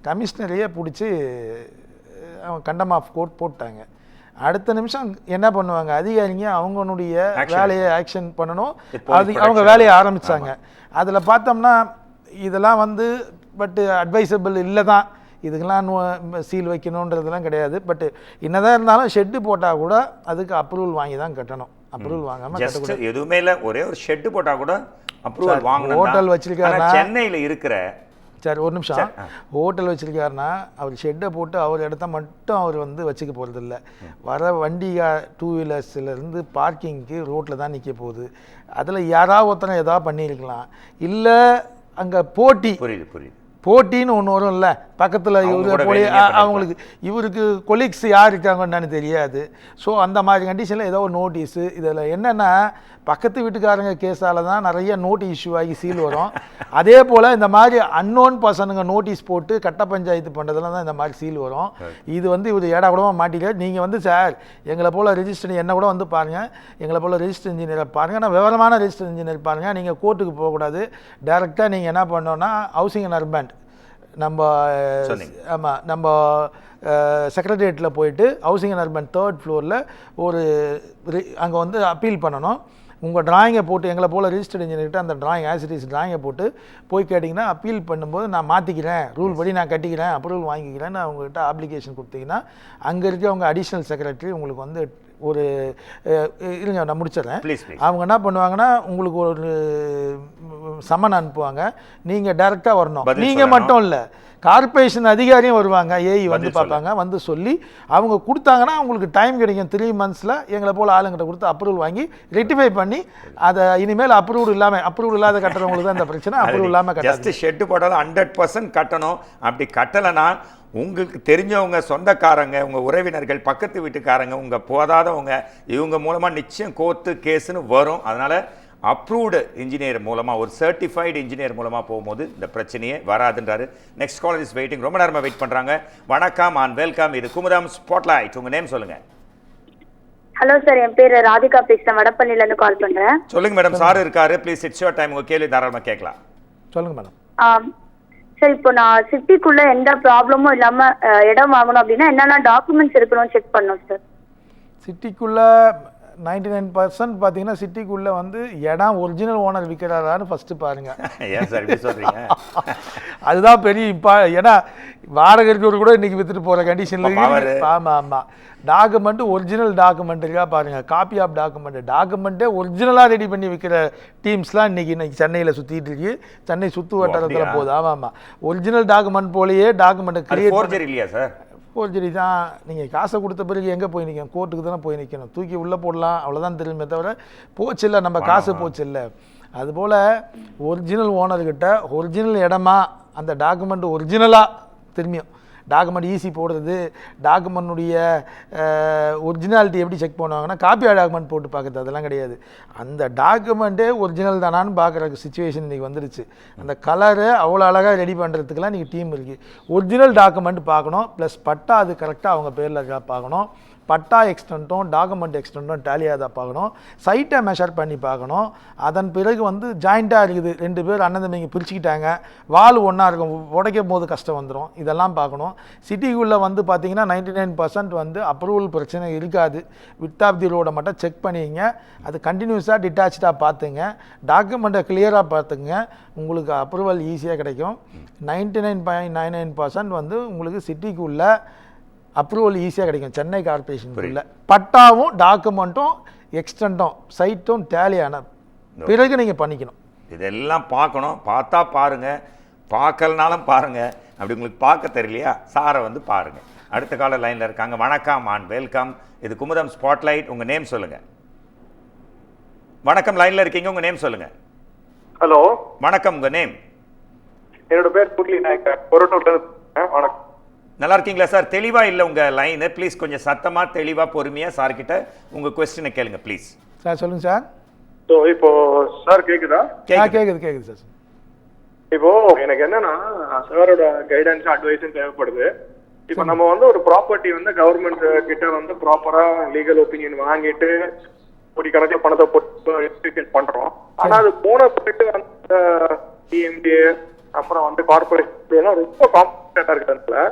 கமிஷனரையே பிடிச்சி அவங்க கண்டம் ஆஃப் கோர்ட் போட்டாங்க. அடுத்த நிமிஷம் என்ன பண்ணுவாங்க அதிகாரிங்க, அவங்களுடைய வேலையை ஆக்ஷன் பண்ணணும். அது அவங்க வேலையை ஆரம்பித்தாங்க. அதில் பார்த்தோம்னா இதெல்லாம் வந்து பட்டு அட்வைசபிள் இல்லை தான், இதுக்கெல்லாம் சீல் வைக்கணுன்றதுலாம் கிடையாது. பட் என்னதான் இருந்தாலும் ஷெட்டு போட்டால் கூட அதுக்கு அப்ரூவல் வாங்கி தான் கட்டணும். அப்ரூவல் வாங்காமல் கட்டக்கூடாது. எதுவுமே இல்லை, ஒரே ஒரு ஷெட்டு போட்டால் கூட அப்ரூவல் வாங்கணும். ஹோட்டல் வச்சிருக்காருன்னா சென்னையில் இருக்கிற சார் ஒரு நிமிஷம், ஹோட்டல் வச்சுருக்காருன்னா அவர் ஷெட்டை போட்டு அவர் இடத்த மட்டும் அவர் வந்து வச்சுக்க போகிறதில்ல. வர வண்டி 2 வீலர்ஸ்லேருந்து பார்க்கிங்க்கு ரோட்டில் தான் நிற்க போகுது. அதில் யாராவது ஒருத்தனை எதாவது பண்ணியிருக்கலாம். இல்லை அங்கே போட்டின்னு ஒன்று வரும் இல்லை, பக்கத்தில் இவரு போய் அவங்களுக்கு இவருக்கு கொலீக்ஸ் யார் இருக்காங்கன்னு தெரியாது. ஸோ அந்த மாதிரி கண்டிஷனில் ஏதோ ஒரு நோட்டீஸு. இதில் என்னென்னா பக்கத்து வீட்டுக்காரங்க கேஸால் தான் நிறைய நோட்டீஸ் இஷ்யூ ஆகி சீல் வரும். அதே போல் இந்த மாதிரி அன்னோன் பர்சனுங்க நோட்டீஸ் போட்டு கட்ட பஞ்சாயத்து பண்ணுறதுல தான் இந்த மாதிரி சீல் வரும். இது வந்து இவர் ஏடா கூடமாக மாட்டிக்க. நீங்கள் வந்து சார் எங்களை போல் ரெஜிஸ்டர் என்ன கூட வந்து பாருங்கள், எங்களை போல் ரெஜிஸ்டர் இன்ஜினியரை பாருங்கள், நான் விவரமான ரெஜிஸ்டர் இன்ஜினியர் பாருங்கள். நீங்கள் கோர்ட்டுக்கு போகக்கூடாது. டைரெக்டாக நீங்கள் என்ன பண்ணோன்னா ஹவுசிங் அண்ட் அர்பன் நம்ம செக்ரட்டரியேட்டில் போயிட்டு ஹவுசிங் அண்ட் அர்பன் 3rd ஃப்ளோரில் ஒரு அங்கே வந்து அப்பீல் பண்ணணும். உங்கள் டிராயிங்கை போட்டு எங்களை போல் ரெஜிஸ்டர்ட் இன்ஜினியர்கிட்ட அந்த டிராயிங் ஆசிட்டிஸ் டிராயிங்கை போட்டு போய் கேட்டிங்கன்னா அப்பீல் பண்ணும்போது நான் மாற்றிக்கிறேன், ரூல் படி நான் கட்டிக்கிறேன், அப்ரூவல் வாங்கிக்கிறேன்னு அவங்ககிட்ட அப்ளிகேஷன் கொடுத்தீங்கன்னா அங்கே இருக்க அவங்க அடிஷ்னல் செக்ரட்டரி உங்களுக்கு வந்து ஒரு இருங்க நான் முடிச்சிடறேன். அவங்க என்ன பண்ணுவாங்கன்னா உங்களுக்கு ஒரு சம்மன் அனுப்புவாங்க. நீங்கள் டைரெக்டாக வரணும். நீங்கள் மட்டும் இல்லை, கார்பரேஷன் அதிகாரியும் வருவாங்க, ஏஇ வந்து பார்ப்பாங்க, வந்து சொல்லி அவங்க கொடுத்தாங்கன்னா அவங்களுக்கு டைம் கிடைக்கும் 3 monthsல எங்களை போல் ஆளுங்கிட்ட கொடுத்து அப்ரூவல் வாங்கி ரெக்டிஃபை பண்ணி அதை இனிமேல் அப்ரூவல் இல்லாத கட்டுறவங்களுக்கு தான் இந்த பிரச்சனை. அப்ரூவல் இல்லாமல் ஜஸ்ட் ஷெட்டு போட்டாலும் 100% கட்டணும். அப்படி கட்டலைன்னா உங்களுக்கு தெரிஞ்சவங்க, சொந்தக்காரங்க, உங்கள் உறவினர்கள், பக்கத்து வீட்டுக்காரங்க, உங்கள் போதாதவங்க, இவங்க மூலமாக நிச்சயம் கோர்ட்டு கேஸுன்னு வரும். அதனால் அப்ரூவ்டு இன்ஜினியர் மூலமாக, ஒரு சர்டிஃபைடு இன்ஜினியர் மூலமாக போகும்போது இந்த பிரச்சனையே வராதுன்றாரு. Next caller is waiting. ரொம்ப நேரமாக வெயிட் பண்ணுறாங்க. வணக்கம் அண்ட் வெல்கம். இது குமுதம் ஸ்பாட்லைட். உங்கள் நேம் சொல்லுங்கள். ஹலோ சார், என் பேர் ராதிகா பேசுகிறேன், வடப்பள்ளியிலேருந்து கால் பண்ணுறேன். சொல்லுங்கள் மேடம். சார் இருக்காரு. Please it's your time. உங்கள் கேள்வி தாராளமாக கேட்கலாம். சொல்லுங்கள் மேடம். சார், இப்போ நான் சிட்டிக்குள்ளே எந்த ப்ராப்ளமும் இல்லாமல் இடம் வாங்கணும் அப்படின்னா என்னென்ன டாக்குமெண்ட்ஸ் இருக்கணும்னு செக் பண்ணணும் சார். சிட்டிக்குள்ளே 99% பார்த்தீங்கன்னா சிட்டிக்குள்ளே வந்து இடம் ஒரிஜினல் ஓனர் விற்கிறாரான்னு ஃபஸ்ட்டு பாருங்கள். ஏன் சார் இப்படி சொல்கிறீங்க? அதுதான் பெரிய ஏன்னா வாடகை இருக்கிறவர் கூட இன்றைக்கி விற்றுட்டு போகிற கண்டிஷனில். ஆமாம். டாக்குமெண்ட் ஒரிஜினல் டாக்குமெண்ட் இருக்கா பாருங்கள். காப்பி ஆஃப் டாக்குமெண்ட்டே ஒரிஜினலாக ரெடி பண்ணி விற்கிற டீம்ஸ்லாம் இன்றைக்கி சென்னையில் சுற்றிட்டு இருக்கு. சென்னை சுற்று வட்டாரத்தில் போகுது. ஆமாம். ஒரிஜினல் டாக்குமெண்ட் போலேயே டாக்குமெண்ட்டை கிரியேட் ஃபோர்ஜரி இல்லையா சார்? ஃபோர்ஜரி தான். நீங்கள் காசை கொடுத்த பிறகு எங்கே போய் நிற்கணும்? கோர்ட்டுக்கு தானே போய் நிற்கணும். தூக்கி உள்ளே போடலாம், அவ்வளோதான் தெரியுமே தவிர போச்சு இல்லை, நம்ம காசு போச்சு இல்லை. அதுபோல் ஒரிஜினல் ஓனர்கிட்ட ஒரிஜினல் இடமா அந்த டாக்குமெண்ட் ஒரிஜினலாக திரும்பியும் டாக்குமெண்ட் ஈஸி போடுறது, டாக்குமெண்ட்டுடைய ஒரிஜினாலிட்டி எப்படி செக் பண்ணுவாங்கன்னா காப்பியாக டாக்குமெண்ட் போட்டு பார்க்குறது, அதெல்லாம் கிடையாது. அந்த டாக்குமெண்ட்டே ஒரிஜினல் தானான்னு பார்க்குற சுச்சுவேஷன் இன்றைக்கி வந்துடுச்சு. அந்த கலரை அவ்வளோ அழகாக ரெடி பண்ணுறதுக்கெல்லாம் இன்றைக்கி டீம் இருக்குது. ஒரிஜினல் டாக்குமெண்ட் பார்க்கணும், ப்ளஸ் பட்டா அது கரெக்டாக அவங்க பேரில் இருக்கா பார்க்கணும். பட்டா எக்ஸ்டென்ட்டும் டாக்குமெண்ட் எக்ஸ்டென்ட்டும் டேலியாக தான் பார்க்கணும். சைட்டை மெஷர் பண்ணி பார்க்கணும். அதன் பிறகு வந்து ஜாயிண்ட்டாக இருக்குது, 2 பேர் அண்ணன் தம்பிங்க பிரிச்சுக்கிட்டாங்க, வால் ஒன்றா இருக்கும், உடைக்கும் போது கஷ்டம் வந்துடும். இதெல்லாம் பார்க்கணும். சிட்டிக்குள்ளே வந்து பார்த்தீங்கன்னா 99% வந்து அப்ரூவல் பிரச்சனை இருக்காது. வித் ஆஃப் தி ரோடை மட்டும் செக் பண்ணிங்க. அது கண்டினியூஸாக டிட்டாச்சாக பார்த்துங்க, டாக்குமெண்ட்டை கிளியராக பார்த்துங்க, உங்களுக்கு அப்ரூவல் ஈஸியாக கிடைக்கும். 99.99% வந்து உங்களுக்கு சிட்டிக்குள்ளே அப்ரூவல் ஈஸியாக கிடைக்கும். சென்னை கார்பரேஷனுக்குள்ள பட்டாவும் டாக்குமெண்ட்டும் எக்ஸ்டென்ட்டும் சைட்டும் டேலியான பிறகு நீங்கள் பண்ணிக்கணும். இதெல்லாம் பார்க்கணும். பார்த்தா பாருங்கள், பார்க்கலனாலும் பாருங்கள். அப்படி உங்களுக்கு பார்க்க தெரியலையா, சாரை வந்து பாருங்கள். அடுத்த கால லைனில் இருக்காங்க. வணக்கம் அண்ட் வெல்கம். இது குமுதம் ஸ்பாட்லைட். உங்கள் நேம் சொல்லுங்கள். வணக்கம், லைனில் இருக்கீங்க. உங்கள் நேம் சொல்லுங்கள். ஹலோ வணக்கம், உங்கள் நேம்? என்னோட பேர் புட்லி நாயக்கர், கொரட்டூர்லேருந்து. வணக்கம். நல்லா இருக்கீங்களா சார்? தெளிவாக இல்லை உங்கள் லைனு. ப்ளீஸ் கொஞ்சம் சத்தமாக தெளிவாக பொறுமையாக சார்கிட்ட உங்கள் கொஸ்டினை கேளுங்க ப்ளீஸ். சார் சொல்லுங்கள் சார். ஸோ இப்போ சார் கேட்குதா? கேட்குது சார். இப்போ எனக்கு என்னன்னா சாரோட கைடன்ஸ் அட்வைஸும் தேவைப்படுது. இப்போ நம்ம வந்து ஒரு ப்ராப்பர்ட்டி வந்து கவர்மெண்ட் கிட்ட வந்து ப்ராப்பரா லீகல் ஒப்பீனியன் வாங்கிட்டு கோடி கணக்கில் பணத்தை போட்டு ரெஜிஸ்ட்ரேஷன் பண்றோம். ஆனா அது போன போயிட்டு அந்த டிஎம்டிஏ அப்புறம் வந்து கார்பரேஷன் ரொம்ப காம்ப்ளிகேட்டா இருக்கிறதுனால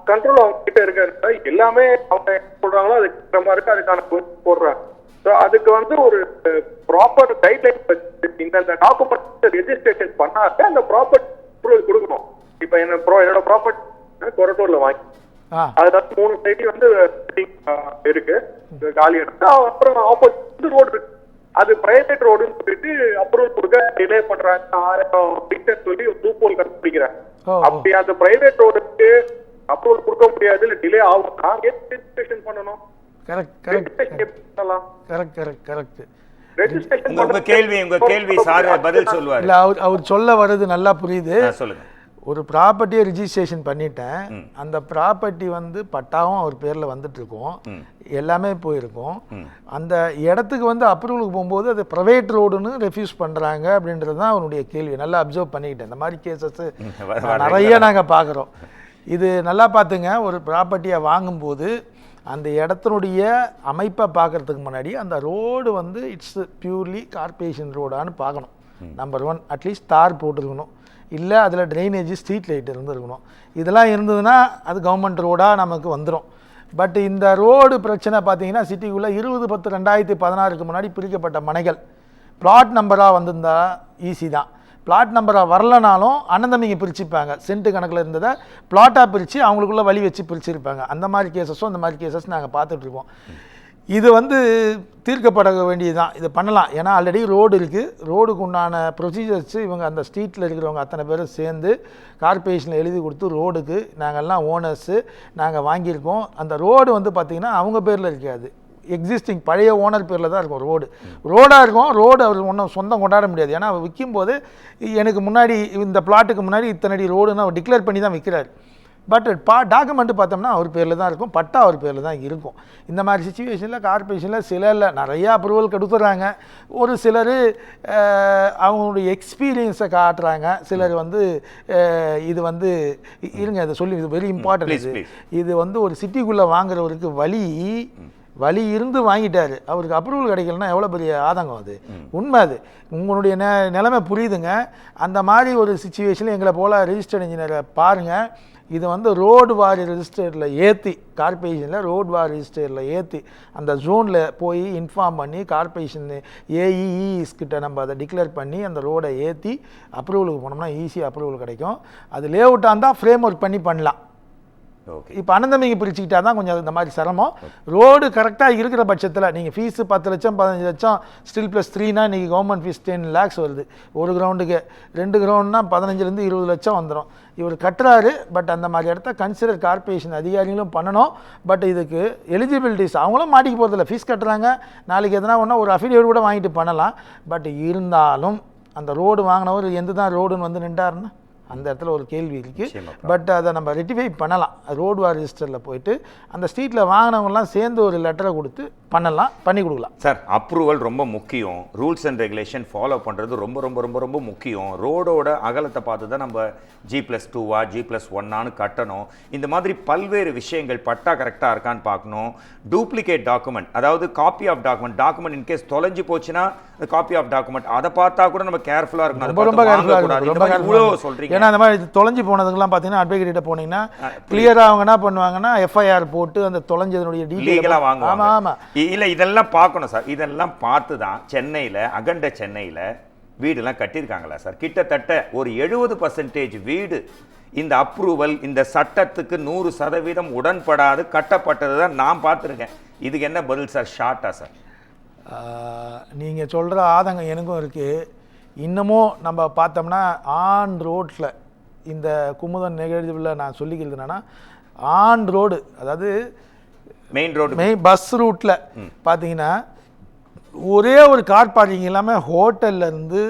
கண்ட்ரோல் அவங்க கிட்ட இருக்கிற எல்லாமே அவங்க சொல்றாங்களோ அதுக்கு மாதிரி இருக்கு, அதுக்கான போடுறாங்க. ஸோ அதுக்கு வந்து ஒரு ப்ராப்பர் கைட்லைன் இந்த டாக்குமெண்ட் ரெஜிஸ்ட்ரேஷன் பண்ணாக்க அந்த ப்ராப்பர்ட்டி அப்ரூவல் கொடுக்கணும். இப்போ என்னோட ப்ராப்பர்ட்டி கொரட்டூர்ல வாங்கி அதுல 3 சைட்டையும் வந்து இருக்கு காலி எடுத்து, அப்புறம் ஆப்போசிட் ரோடு இருக்கு, அது பிரைவேட் ரோடுன்னு சொல்லிட்டு அப்ரூவல் கொடுக்க டிலே பண்றாங்க. 1000 சொல்லி லூப்போல் கண்டுபிடிக்கிறாங்க. அப்படி அந்த பிரைவேட் ரோடுக்கு அப்ரூவல் கொடுக்க முடியாது, இல்ல டிலே ஆகும்னா ரெஜிஸ்ட்ரேஷன் பண்ணணும். உங்க கேள்வி சார் பதில் சொல்லுவார். இல்ல அவர் சொல்ல வர்றது நல்லா புரியுது. சொல்லுங்க. ஒரு ப்ராப்பர்ட்டியை ரிஜிஸ்ட்ரேஷன் பண்ணிட்டேன், அந்த ப்ராப்பர்ட்டி வந்து பட்டாவும் அவர் பேரில் வந்துட்டு இருக்கும், எல்லாமே போயிருக்கும். அந்த இடத்துக்கு வந்து அப்ரூவலுக்கு போகும்போது அது ப்ரைவேட் ரோடுன்னு ரெஃப்யூஸ் பண்ணுறாங்க அப்படின்றது தான் அவனுடைய கேள்வி. நல்லா அப்சர்வ் பண்ணிக்கிட்டேன். இந்த மாதிரி கேசஸ் நிறைய நாங்கள் பார்க்குறோம். இது நல்லா பார்த்துங்க. ஒரு ப்ராப்பர்ட்டியை வாங்கும்போது அந்த இடத்தினுடைய அமைப்பை பார்க்குறதுக்கு முன்னாடி அந்த ரோடு வந்து இட்ஸ் பியூர்லி கார்பரேஷன் ரோடான்னு பார்க்கணும். நம்பர் 1, அட்லீஸ்ட் தார் போட்டுருக்கணும், இல்லை அதில் ட்ரைனேஜ் ஸ்ட்ரீட் லைட் இருந்துருக்கணும். இதெல்லாம் இருந்ததுன்னா அது கவர்மெண்ட் ரோடாக நமக்கு வந்துடும். பட் இந்த ரோடு பிரச்சனை பார்த்தீங்கன்னா சிட்டிக்குள்ளே 20/10/2016 முன்னாடி பிரிக்கப்பட்ட மனைகள் பிளாட் நம்பராக வந்திருந்தா ஈஸி தான். பிளாட் நம்பராக வரலனாலும் அண்ணன் தம்பிங்க பிரிச்சுப்பாங்க. சென்ட்டு கணக்கில் இருந்ததை பிளாட்டாக பிரித்து அவங்களுக்குள்ள வழி வச்சு பிரிச்சுருப்பாங்க. அந்த மாதிரி கேசஸும் அந்த மாதிரி கேசஸ் நாங்கள் பார்த்துட்ருக்கோம். இது வந்து தீர்க்கப்பட வேண்டியது தான். இது பண்ணலாம். ஏன்னா ஆல்ரெடி ரோடு இருக்குது. ரோடுக்கு உண்டான ப்ரொசீஜர்ஸு இவங்க அந்த ஸ்ட்ரீட்டில் இருக்கிறவங்க அத்தனை பேரும் சேர்ந்து கார்பரேஷனில் எழுதி கொடுத்து ரோடுக்கு நாங்கள்லாம் ஓனர்ஸு நாங்கள் வாங்கியிருக்கோம். அந்த ரோடு வந்து பார்த்திங்கன்னா அவங்க பேரில் இருக்காது, எக்ஸிஸ்டிங் பழைய ஓனர் பேரில் தான் இருக்கும் ரோடாக இருக்கும். ரோடு அவர் ஒன்றும் சொந்தம் கொண்டாட முடியாது. ஏன்னா அவர் விற்கும்போது எனக்கு முன்னாடி இந்த பிளாட்டுக்கு முன்னாடி இத்தனை ரோடுன்னு அவர் டிக்ளேர் பண்ணி தான் விற்கிறார். பட் டாக்குமெண்ட்டு பார்த்தோம்னா அவர் பேரில் தான் இருக்கும், பட்டா அவர் பேரில் தான் இருக்கும். இந்த மாதிரி சுச்சுவேஷனில் கார்பரேஷனில் சிலரில் நிறையா அப்ரூவல் கொடுத்துட்றாங்க. ஒரு சிலர் அவங்களுடைய எக்ஸ்பீரியன்ஸை காட்டுறாங்க. சிலர் வந்து இது வந்து இருங்க இதை சொல்லி இது வெரி இம்பார்ட்டன்ட். இது வந்து ஒரு சிட்டிக்குள்ளே வாங்குறவருக்கு வழி இருந்து வாங்கிட்டாரு, அவருக்கு அப்ரூவல் கிடைக்கலன்னா எவ்வளோ பெரிய ஆதங்கம் அது. உண்மை அது. உங்களுடைய நிலைமை புரியுதுங்க. அந்த மாதிரி ஒரு சுச்சுவேஷனில் எங்களை போல் ரெஜிஸ்டர்ட் இன்ஜினியரை பாருங்கள். இது வந்து ரோடு வாரி ரெஜிஸ்டரில் ஏற்றி கார்பரேஷனில் ரோடு வாரி ரெஜிஸ்டரில் ஏற்றி அந்த ஜோனில் போய் இன்ஃபார்ம் பண்ணி கார்பரேஷன் ஏஇஇஸ்கிட்ட நம்ம அதை டிக்ளேர் பண்ணி அந்த ரோடை ஏற்றி அப்ரூவலுக்கு போனோம்னா ஈஸியாக அப்ரூவல் கிடைக்கும். அது லே அவுட்டாக இருந்தால் ஃப்ரேம் ஒர்க் பண்ணலாம். இப்போ அனந்தமிங்க பிரிச்சுக்கிட்டா தான் கொஞ்சம் இந்த மாதிரி சிரமம். ரோடு கரெக்டாக இருக்கிற பட்சத்தில் நீங்கள் ஃபீஸு 10 லட்சம் 15 லட்சம் ஸ்டில் +3னா இன்றைக்கி கவர்மெண்ட் ஃபீஸ் 10 lakhs வருது ஒரு கிரவுண்டுக்கு. 2 கிரவுண்ட்னா 15 20 லட்சம் வந்துடும். இவர் கட்டுறாரு. பட் அந்த மாதிரி இடத்த கன்சிடர் கார்பரேஷன் அதிகாரிகளும் பண்ணணும். பட் இதுக்கு எலிஜிபிலிட்டிஸ் அவங்களும் மாட்டிக்க போகிறதில்ல. ஃபீஸ் கட்டுறாங்க, நாளைக்கு எதனா ஒன்றா ஒரு அஃபிடேவிட் கூட வாங்கிட்டு பண்ணலாம். பட் இருந்தாலும் அந்த ரோடு வாங்கினவர் எந்த தான் ரோடுன்னு வந்து நின்றாருன்னா அந்த இடத்துல ஒரு கேள்வி இருக்குது. பட் அதை நம்ம ரெட்டிஃபை பண்ணலாம். ரோடு வார் ரெஜிஸ்டரில் போயிட்டு அந்த ஸ்ட்ரீட்டில் வாங்கினவங்கலாம் சேர்ந்து ஒரு லெட்டரை கொடுத்து பண்ணி கொடுக்கலாம். சார், அப்ரூவல் ரொம்ப முக்கியம். ரூல்ஸ் அண்ட் ரெகுலேஷன் ஃபாலோ பண்ணுறது ரொம்ப ரொம்ப ரொம்ப ரொம்ப முக்கியம். ரோடோட அகலத்தை பார்த்து தான் நம்ம G+2 G+1 கட்டணும். இந்த மாதிரி பல்வேறு விஷயங்கள் பட்டா கரெக்டாக இருக்கான்னு பார்க்கணும். டூப்ளிகேட் டாக்குமெண்ட், அதாவது காப்பி ஆஃப் டாக்குமெண்ட் இன்கேஸ் தொலைஞ்சு போச்சுன்னா காப்பி ஆஃப் டாக்குமெண்ட் அதை பார்த்தா கூட நம்ம கேர்ஃபுல்லாக இருக்கணும். ரொம்ப கேர்ஃபுல்லாக சொல்கிறீங்க. ஏன்னா அந்த மாதிரி தொலைஞ்சு போனதுக்கெல்லாம் பார்த்தீங்கன்னா அட்வொகேட்ட போனீங்கன்னா கிளியராக அவங்க என்ன பண்ணுவாங்கன்னா எஃப்ஐஆர் போட்டு அந்த தொலைஞ்சதனுடைய டீட்டெயிலாக வாங்குவாங்க. ஆமாம் இல்லை, இதெல்லாம் பார்க்கணும் சார். இதெல்லாம் பார்த்து தான் சென்னையில் அகண்ட சென்னையில் வீடுலாம் கட்டியிருக்காங்களா சார்? கிட்டத்தட்ட ஒரு 70% வீடு இந்த அப்ரூவல் இந்த சட்டத்துக்கு 100% உடன்படாது கட்டப்பட்டது தான் நான் பார்த்துருக்கேன். இதுக்கு என்ன பதில் சார்? ஷார்ட்டா சார்? நீங்கள் சொல்கிற ஆதங்கம் எனக்கும் இருக்குது. இன்னமும் நம்ம பார்த்தோம்னா ஆன் ரோட்டில் இந்த குமுதம் நிகழ்வில் நான் சொல்லிக்கிறது என்னென்னா ஆன் ரோடு, அதாவது மெயின் பஸ் ரூட்டில் பார்த்தீங்கன்னா ஒரே ஒரு கார் பார்க்கிங் இல்லாமல் ஹோட்டல்லேருந்து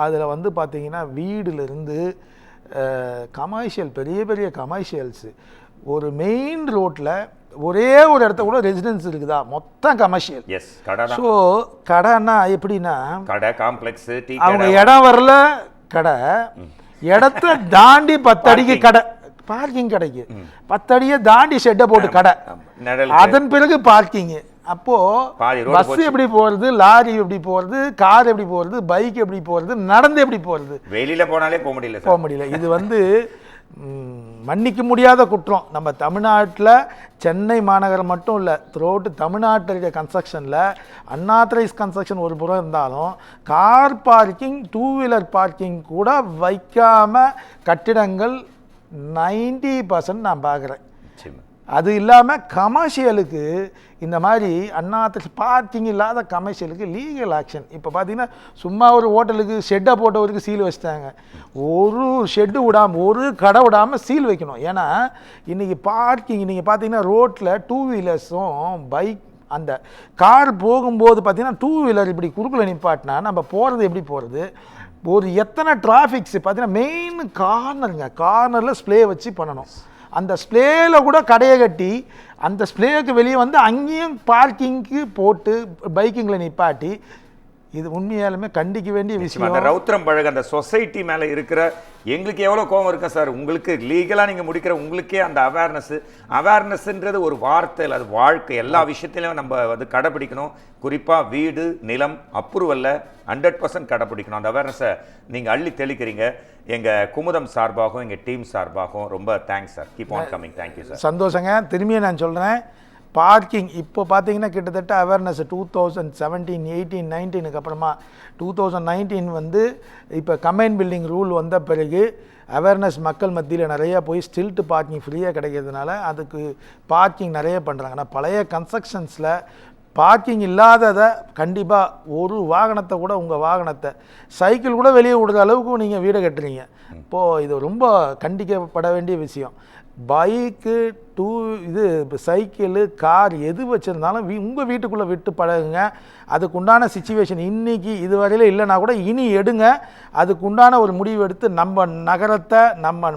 அதில் வந்து பார்த்தீங்கன்னா வீடுலேருந்து கமர்ஷியல் பெரிய பெரிய கமர்ஷியல்ஸு ஒரு மெயின் ரோட்டில் ஒரே ஒரு இடத்த கூட ரெசிடென்ஸ் இருக்குதா, மொத்தம் கமர்ஷியல். ஸோ கடைன்னா எப்படின்னா கடை காம்ப்ளெக்ஸ், அவங்க இடம் வரல கடை, இடத்த தாண்டி 10 அடிக்கு கடை, பார்க்கிங் கடைக்கு 10 அடியை தாண்டி ஷெட்டை போட்டு கடை, அதன் பிறகு பார்க்கிங்கு. அப்போ பஸ் எப்படி போறது, லாரி எப்படி போறது, கார் எப்படி போறது, பைக் எப்படி போறது, நடந்து எப்படி போறது, வெளியில போனாலே போக முடியல. இது வந்து மன்னிக்க முடியாத குற்றம். நம்ம தமிழ்நாட்டில் சென்னை மாநகரம் மட்டும் இல்லை, த்ரூஅவுட் தமிழ்நாட்டில் இருக்க கன்ஸ்ட்ரக்ஷனில் அன்ஆத்தரைஸ் கன்ஸ்ட்ரக்ஷன் ஒரு புறம் இருந்தாலும் கார் பார்க்கிங் 2 வீலர் பார்க்கிங் கூட வைக்காமல் கட்டிடங்கள் 90% நான் பார்க்குறேன். அது இல்லாமல் கமர்ஷியலுக்கு இந்த மாதிரி அன்ஆத்தரைஸ் பார்க்கிங் இல்லாத கமர்ஷியலுக்கு லீகல் ஆக்ஷன். இப்போ பார்த்தீங்கன்னா சும்மா ஒரு ஹோட்டலுக்கு ஷெட்டை போட்டவருக்கு சீல் வச்சுட்டாங்க. ஒரு ஷெட்டு விடாமல் ஒரு கடை விடாமல் சீல் வைக்கணும். ஏன்னா இன்றைக்கி பார்க்கிங் நீங்கள் பார்த்தீங்கன்னா ரோட்டில் 2 வீலர்ஸும் பைக் அந்த கார் போகும்போது பார்த்தீங்கன்னா 2 வீலர் இப்படி குறுக்கில் நிப்பாட்டினா நம்ம போகிறது எப்படி போகிறது, ஒரு எத்தனை டிராஃபிக்ஸ் பார்த்தீங்கன்னா மெயின் கார்னரில் ஸ்ப்ளே வச்சு பண்ணணும். அந்த ஸ்ப்ளேயில் கூட கடையை கட்டி அந்த ஸ்ப்ளேக்கு வெளியே வந்து அங்கேயும் பார்க்கிங்க்கு போட்டு பைக்கிங்கில் நிப்பாட்டி, இது உண்மையாலுமே கண்டிக்க வேண்டிய விஷயம். அந்த ரவுத்திரம் பழக அந்த சொசைட்டி மேலே இருக்கிற எங்களுக்கு எவ்வளோ கோபம் இருக்கா சார்? உங்களுக்கு லீகலாக நீங்கள் முடிக்கிற உங்களுக்கே அந்த அவேர்னஸ்ன்றது ஒரு வார்த்தை இல்லை, அது வாழ்க்கை. எல்லா விஷயத்திலையும் நம்ம வந்து கடைப்பிடிக்கணும். குறிப்பாக வீடு நிலம் அப்ரூவல்ல 100% கடைப்பிடிக்கணும். அந்த அவேர்னஸை நீங்கள் அள்ளி தெளிக்கிறீங்க. எங்கள் குமுதம் சார்பாகவும் எங்கள் டீம் சார்பாகவும் ரொம்ப thanks sir. Keep on coming. Thank you sir. சந்தோஷங்க. திரும்பியும் நான் சொல்கிறேன், பார்க்கிங் இப்போ பார்த்தீங்கன்னா கிட்டத்தட்ட அவேர்னஸ் 2017, 18, 19க்கு அப்புறமா 2019 வந்து இப்போ கம்பைன் பில்டிங் ரூல் வந்த பிறகு அவேர்னஸ் மக்கள் மத்தியில் நிறையா போய் ஸ்டில்ட்டு பார்க்கிங் ஃப்ரீயாக கிடைக்கிறதுனால அதுக்கு பார்க்கிங் நிறைய பண்ணுறாங்க. ஆனால் பழைய கன்ஸ்ட்ரக்ஷன்ஸில் பார்க்கிங் இல்லாததை கண்டிப்பாக ஒரு வாகனத்தை கூட உங்கள் வாகனத்தை சைக்கிள் கூட வெளியே விடுற அளவுக்கு நீங்கள் வீடை கட்டுறீங்க. இப்போது இது ரொம்ப கண்டிக்கப்பட வேண்டிய விஷயம். பைக்கு இது சைக்கிளு கார் எது வச்சுருந்தாலும் உங்கள் வீட்டுக்குள்ளே விட்டு பழகுங்க. அதுக்குண்டான சிச்சுவேஷன் இன்றைக்கி இதுவரையில் இல்லைனா கூட இனி எடுங்க. அதுக்குண்டான ஒரு முடிவு எடுத்து நம்ம நகரத்தை நம்ம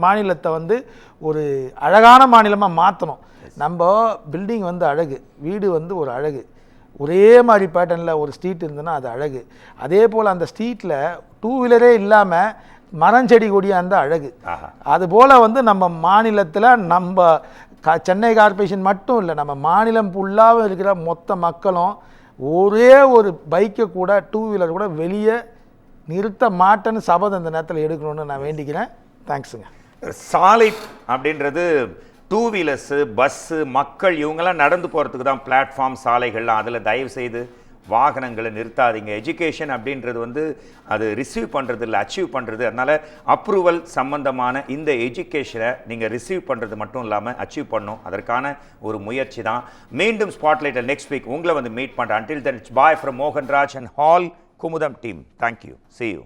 மாநிலத்தை வந்து ஒரு அழகான மாநிலமாக மாற்றணும். நம்ம பில்டிங் வந்து அழகு, வீடு வந்து ஒரு அழகு, ஒரே மாதிரி பேட்டர்னில் ஒரு ஸ்ட்ரீட் இருந்ததுன்னா அது அழகு. அதே போல் அந்த ஸ்ட்ரீட்டில் 2 வீலரே இல்லாமல் மரம் செடி கொடியாக இருந்தால் அழகு. அதுபோல் வந்து நம்ம மாநிலத்தில் நம்ம சென்னை கார்பரேஷன் மட்டும் இல்லை, நம்ம மாநிலம் ஃபுல்லாக இருக்கிற மொத்த மக்களும் ஒரே ஒரு பைக்கை கூட 2 வீலர் கூட வெளியே நிறுத்த மாட்டேன்னு சபதம் இந்த நேரத்தில் எடுக்கணும்னு நான் வேண்டிக்கிறேன். தேங்க்ஸுங்க. சாலை அப்படின்றது 2 வீலர்ஸு, பஸ்ஸு, மக்கள் இவங்கெல்லாம் நடந்து போகிறதுக்கு தான் பிளாட்ஃபார்ம், சாலைகள்லாம். அதில் தயவு செய்து வாகனங்களை நிறுத்தாதீங்க. எஜுகேஷன் அப்படின்றது வந்து அது ரிசீவ் பண்ணுறது இல்லை, அச்சீவ் பண்ணுறது. அதனால் அப்ரூவல் சம்பந்தமான இந்த எஜுகேஷனை நீங்கள் ரிசீவ் பண்ணுறது மட்டும் இல்லாமல் அச்சீவ் பண்ணணும். அதற்கான ஒரு முயற்சி தான். மீண்டும் ஸ்பாட்லைட்டில் நெக்ஸ்ட் வீக் உங்களை வந்து மீட் பண்ணுறேன். Until then bye from Mohanraj and hall Kumudam team. Thank you. See you.